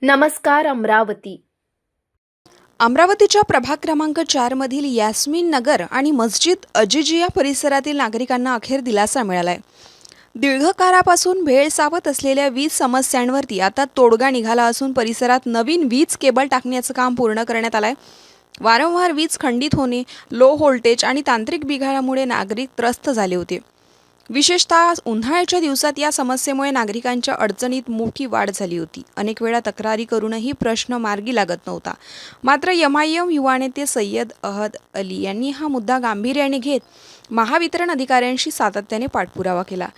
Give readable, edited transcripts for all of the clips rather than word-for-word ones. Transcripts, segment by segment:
नमस्कार अमरावती. अमरावतीच्या प्रभाग क्रमांक 4 मधील यास्मीन नगर आणि मस्जिद अजिजिया परिसरातील नागरिकांना अखेर दिलासा मिळालाय. दीर्घकाळापासून भेळसावत असलेल्या वीज समस्यांवरती आता तोडगा निघाला असून परिसरात नवीन वीज केबल टाकण्याचं काम पूर्ण करण्यात आलंय. वारंवार वीज खंडित होणे, लो व्होल्टेज आणि तांत्रिक बिघाडामुळे नागरिक त्रस्त झाले होते. विशेषतः उन्हाळ्याच्या दिवसात या समस्येमुळे नागरिकांच्या अडचणीत मोठी वाढ झाली होती. अनेक वेळा तक्रारी करूनही प्रश्न मार्गी लागत नव्हता. मात्र एमआयएम युवा नेते सय्यद अहद अली यांनी हा मुद्दा गांभीर्याने घेत महावितरण अधिकाऱ्यांशी सातत्याने पाठपुरावा केला.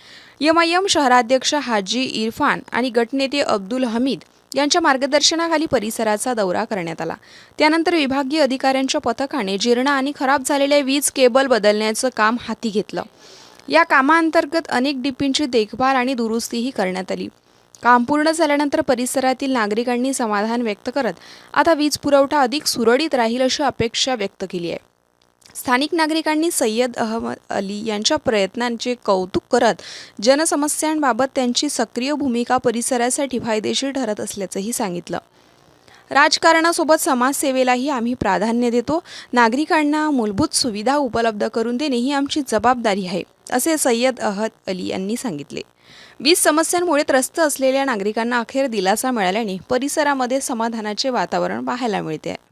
एमआयएम शहराध्यक्ष हाजी इरफान आणि गटनेते अब्दुल हमीद यांच्या मार्गदर्शनाखाली परिसराचा दौरा करण्यात आला. त्यानंतर विभागीय अधिकाऱ्यांच्या पथकाने जीर्ण आणि खराब झालेल्या वीज केबल बदलण्याचं काम हाती घेतलं. या कामाअंतर्गत अनेक डीपींची देखभाल आणि दुरुस्तीही करण्यात आली. काम पूर्ण झाल्यानंतर परिसरातील नागरिकांनी समाधान व्यक्त करत आता वीज पुरवठा अधिक सुरळीत राहील अशी अपेक्षा व्यक्त केली आहे. स्थानिक नागरिकांनी सय्यद अहमद अली यांच्या प्रयत्नांचे कौतुक करत जनसमस्यांबाबत त्यांची सक्रिय भूमिका परिसरासाठी फायदेशीर ठरत असल्याचंही सांगितलं. राजकारणासोबत समाजसेवेलाही आम्ही प्राधान्य देतो. नागरिकांना मूलभूत सुविधा उपलब्ध करून देणे ही आमची जबाबदारी आहे, असे सय्यद अहद अली यांनी सांगितले. वीज समस्यांमुळे त्रस्त असलेल्या नागरिकांना अखेर दिलासा मिळाल्याने परिसरामध्ये समाधानाचे वातावरण पाहायला मिळते आहे.